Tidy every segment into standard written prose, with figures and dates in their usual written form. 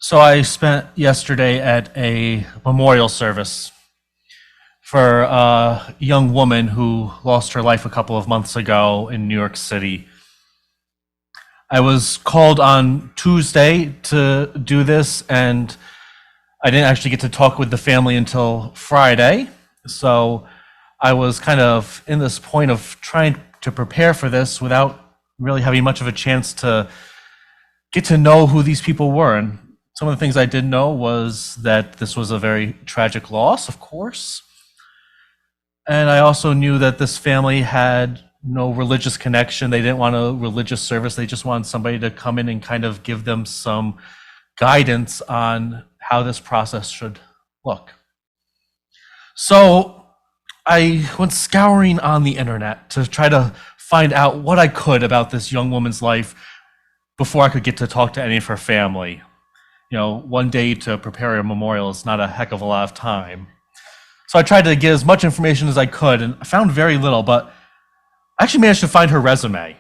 So I spent yesterday at a memorial service for a young woman who lost her life a couple of months ago in New York City. I was called on Tuesday to do this, and I didn't actually get to talk with the family until Friday. So I was kind of in this point of trying to prepare for this without really having much of a chance to get to know who these people were. And some of the things I did know was that this was a very tragic loss, of course. And I also knew that this family had no religious connection. They didn't want a religious service. They just wanted somebody to come in and kind of give them some guidance on how this process should look. So I went scouring on the internet to try to find out what I could about this young woman's life before I could get to talk to any of her family. You know, one day to prepare a memorial is not a heck of a lot of time. So I tried to get as much information as I could, and I found very little, but I actually managed to find her resume,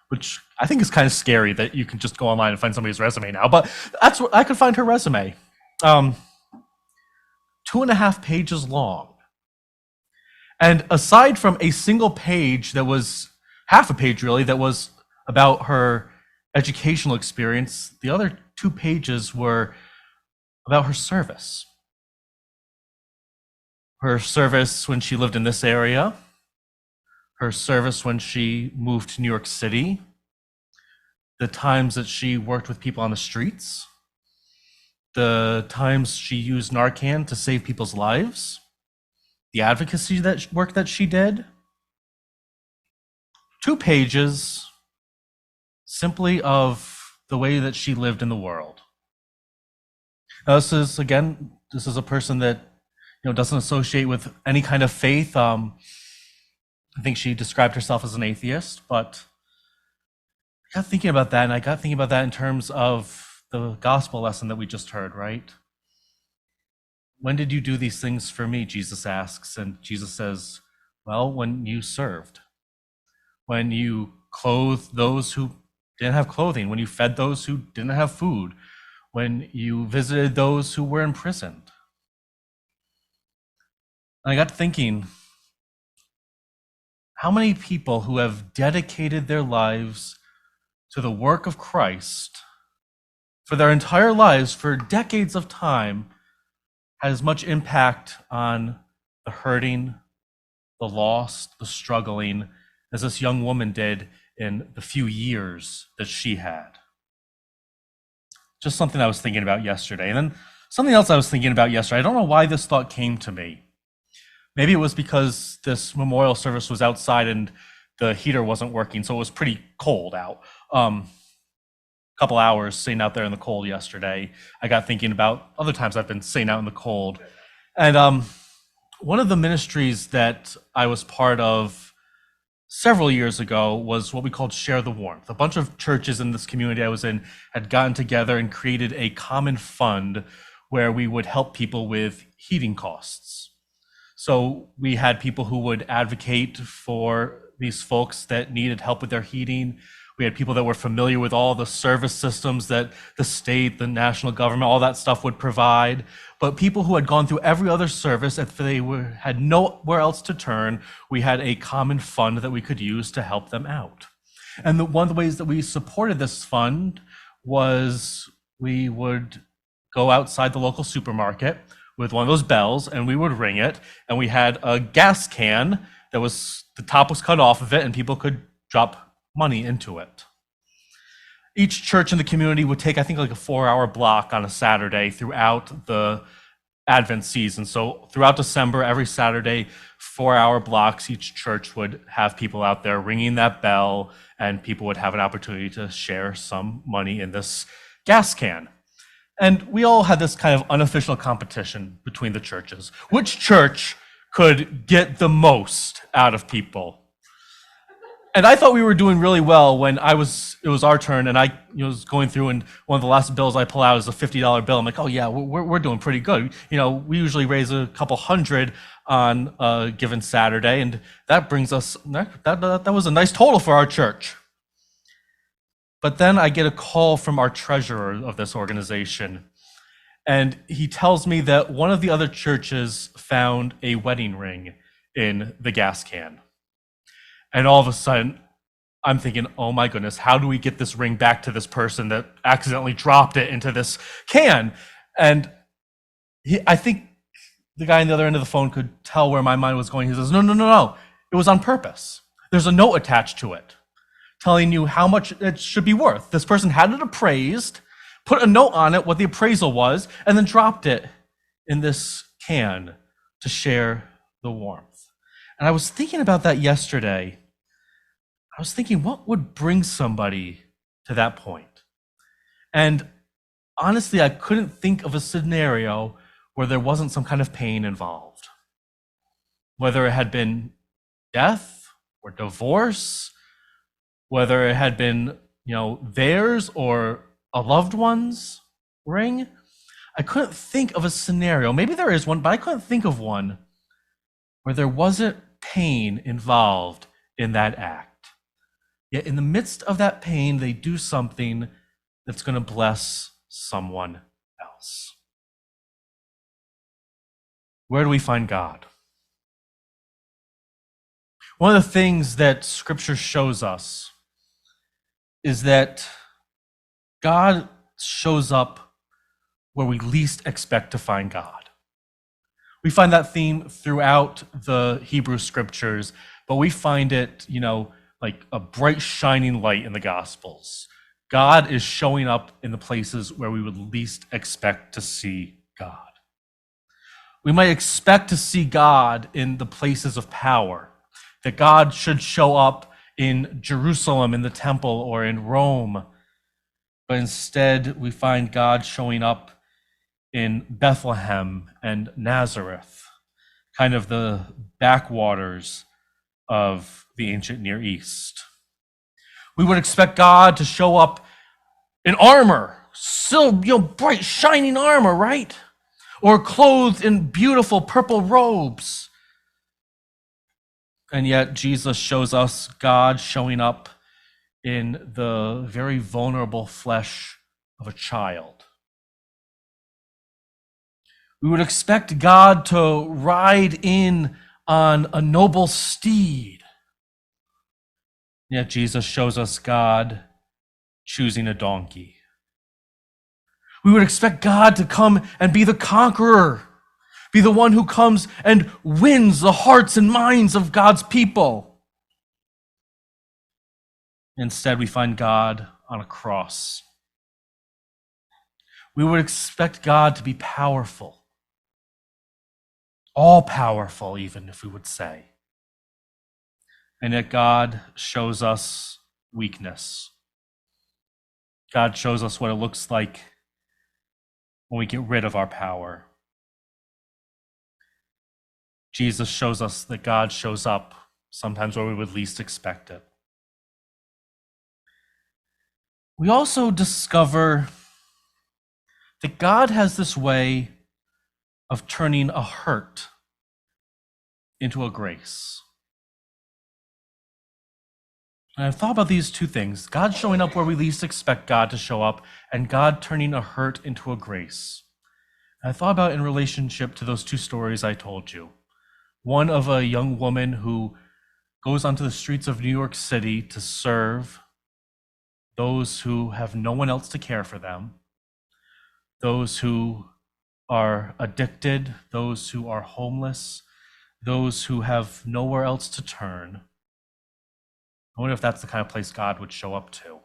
which I think is kind of scary that you can just go online and find somebody's resume now, but that's what I could find her resume. 2.5 pages long. And aside from a single page that was half a page really, that was about her educational experience, the other 2 pages were about her service. Her service when she lived in this area, her service when she moved to New York City, the times that she worked with people on the streets, the times she used Narcan to save people's lives, the advocacy work that she did. 2 pages simply of the way that she lived in the world. Now, this is a person that doesn't associate with any kind of faith. I think she described herself as an atheist, but I got thinking about that, and I got thinking about that in terms of the gospel lesson that we just heard, right? When did you do these things for me, Jesus asks, and Jesus says, well, when you served, when you clothed those who didn't have clothing, when you fed those who didn't have food, when you visited those who were imprisoned. And I got thinking, how many people who have dedicated their lives to the work of Christ for their entire lives, for decades of time, had as much impact on the hurting, the lost, the struggling, as this young woman did in the few years that she had. Just something I was thinking about yesterday. And then something else I was thinking about yesterday. I don't know why this thought came to me. Maybe it was because this memorial service was outside and the heater wasn't working, so it was pretty cold out. Couple hours sitting out there in the cold yesterday. I got thinking about other times I've been sitting out in the cold. And one of the ministries that I was part of several years ago was what we called Share the Warmth. A bunch of churches in this community I was in had gotten together and created a common fund where we would help people with heating costs. So we had people who would advocate for these folks that needed help with their heating. We had people that were familiar with all the service systems that the state, the national government, all that stuff would provide. But people who had gone through every other service, if they had nowhere else to turn, we had a common fund that we could use to help them out. And one of the ways that we supported this fund was we would go outside the local supermarket with one of those bells, and we would ring it, and we had a gas can that was, the top was cut off of it, and people could drop money into it. Each church in the community would take, I think, like a 4-hour block on a Saturday throughout the Advent season. So throughout December, every Saturday, 4-hour blocks, each church would have people out there ringing that bell, and people would have an opportunity to share some money in this gas can. And we all had this kind of unofficial competition between the churches. Which church could get the most out of people? And I thought we were doing really well when it was our turn, and I was going through, and one of the last bills I pull out is a $50 bill. I'm like, oh yeah, we're doing pretty good. We usually raise a couple hundred on a given Saturday, and that brings us, that was a nice total for our church. But then I get a call from our treasurer of this organization, and he tells me that one of the other churches found a wedding ring in the gas can. And all of a sudden, I'm thinking, oh my goodness, how do we get this ring back to this person that accidentally dropped it into this can? And I think the guy on the other end of the phone could tell where my mind was going. He says, no. It was on purpose. There's a note attached to it telling you how much it should be worth. This person had it appraised, put a note on it, what the appraisal was, and then dropped it in this can to share the warmth. And I was thinking about that yesterday. I was thinking, what would bring somebody to that point? And honestly, I couldn't think of a scenario where there wasn't some kind of pain involved. Whether it had been death or divorce, whether it had been, theirs or a loved one's ring. I couldn't think of a scenario. Maybe there is one, but I couldn't think of one where there wasn't pain involved in that act. Yet in the midst of that pain, they do something that's going to bless someone else. Where do we find God? One of the things that Scripture shows us is that God shows up where we least expect to find God. We find that theme throughout the Hebrew Scriptures, but we find it, like a bright shining light in the Gospels. God is showing up in the places where we would least expect to see God. We might expect to see God in the places of power, that God should show up in Jerusalem, in the temple, or in Rome. But instead, we find God showing up in Bethlehem and Nazareth, kind of the backwaters of the ancient Near East. We would expect God to show up in armor, still, bright, shining armor, right? Or clothed in beautiful purple robes. And yet Jesus shows us God showing up in the very vulnerable flesh of a child. We would expect God to ride in on a noble steed. Yet Jesus shows us God choosing a donkey. We would expect God to come and be the conqueror, be the one who comes and wins the hearts and minds of God's people. Instead, we find God on a cross. We would expect God to be powerful, all powerful, even if we would say. And yet God shows us weakness. God shows us what it looks like when we get rid of our power. Jesus shows us that God shows up sometimes where we would least expect it. We also discover that God has this way of turning a hurt into a grace. And I've thought about these two things, God showing up where we least expect God to show up, and God turning a hurt into a grace. And I thought about it in relationship to those two stories I told you. One of a young woman who goes onto the streets of New York City to serve those who have no one else to care for them, those who are addicted, those who are homeless, those who have nowhere else to turn. I wonder if that's the kind of place God would show up to,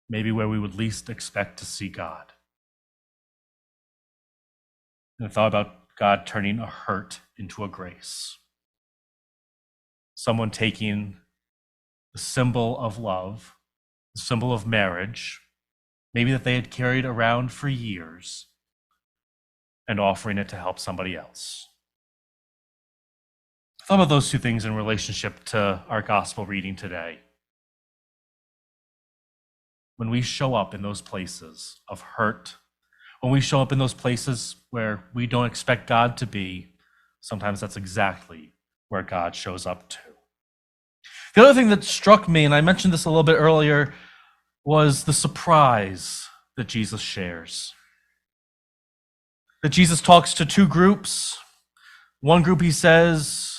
maybe where we would least expect to see God. And I thought about God turning a hurt into a grace. Someone taking the symbol of love, the symbol of marriage, maybe that they had carried around for years, and offering it to help somebody else. I thought about those two things in relationship to our gospel reading today. When we show up in those places of hurt, when we show up in those places where we don't expect God to be, sometimes that's exactly where God shows up too. The other thing that struck me, and I mentioned this a little bit earlier, was the surprise that Jesus shares. That Jesus talks to two groups. One group, he says,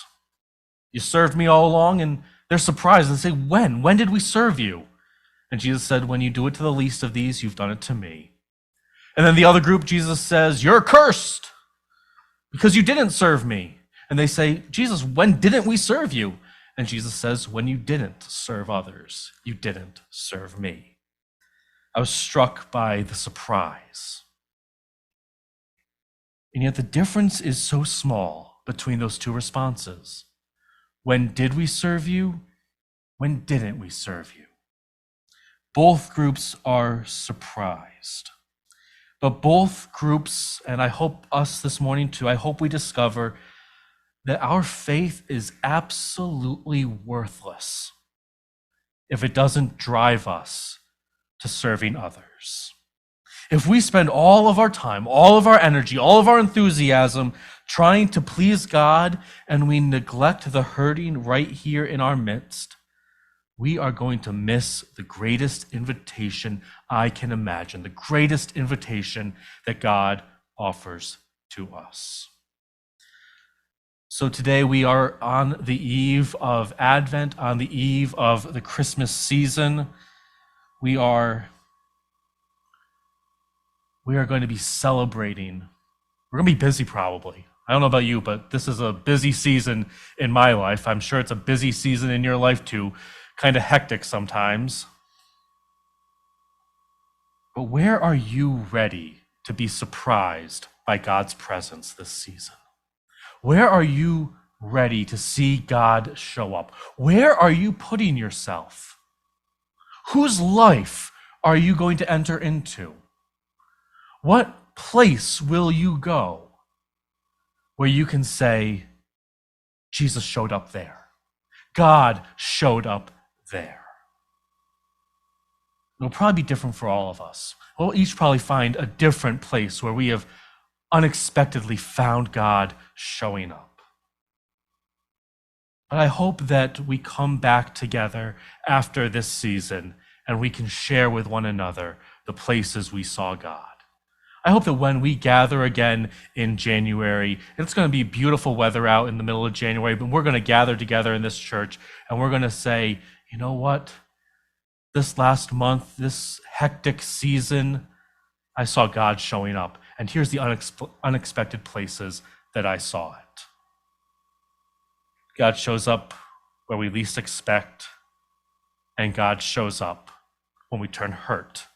you served me all along, and they're surprised and say, when? When did we serve you? And Jesus said, when you do it to the least of these, you've done it to me. And then the other group, Jesus says, you're cursed because you didn't serve me. And they say, Jesus, when didn't we serve you? And Jesus says, when you didn't serve others, you didn't serve me. I was struck by the surprise. And yet the difference is so small between those two responses. When did we serve you? When didn't we serve you? Both groups are surprised. But both groups, and I hope us this morning too, I hope we discover that our faith is absolutely worthless if it doesn't drive us to serving others. If we spend all of our time, all of our energy, all of our enthusiasm trying to please God, and we neglect the hurting right here in our midst, we are going to miss the greatest invitation I can imagine, the greatest invitation that God offers to us. So today we are on the eve of Advent, on the eve of the Christmas season. We are going to be celebrating. We're going to be busy probably. I don't know about you, but this is a busy season in my life. I'm sure it's a busy season in your life too. Kind of hectic sometimes. But where are you ready to be surprised by God's presence this season? Where are you ready to see God show up? Where are you putting yourself? Whose life are you going to enter into? What place will you go where you can say, Jesus showed up there. God showed up there. It'll probably be different for all of us. We'll each probably find a different place where we have unexpectedly found God showing up. But I hope that we come back together after this season and we can share with one another the places we saw God. I hope that when we gather again in January, it's going to be beautiful weather out in the middle of January, but we're going to gather together in this church and we're going to say, you know what? This last month, this hectic season, I saw God showing up. And here's the unexpected places that I saw it. God shows up where we least expect, and God shows up when we turn hurt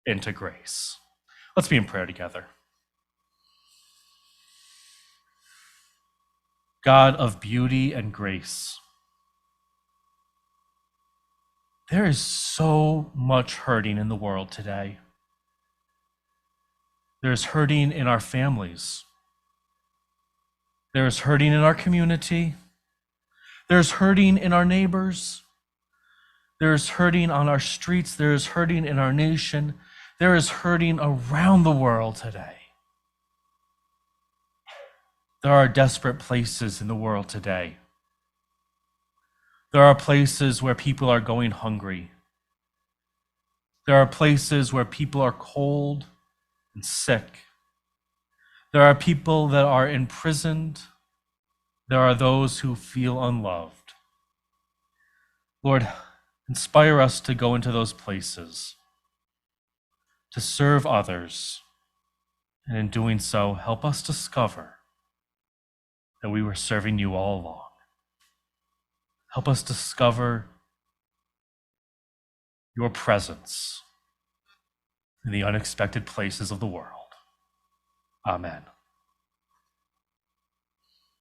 into grace. Let's be in prayer together. God of beauty and grace, there is so much hurting in the world today. There's hurting in our families. There's hurting in our community. There's hurting in our neighbors. There's hurting on our streets. There's hurting in our nation. There is hurting around the world today. There are desperate places in the world today. There are places where people are going hungry. There are places where people are cold and sick. There are people that are imprisoned. There are those who feel unloved. Lord, inspire us to go into those places, to serve others, and in doing so, help us discover that we were serving you all along. Help us discover your presence in the unexpected places of the world. Amen.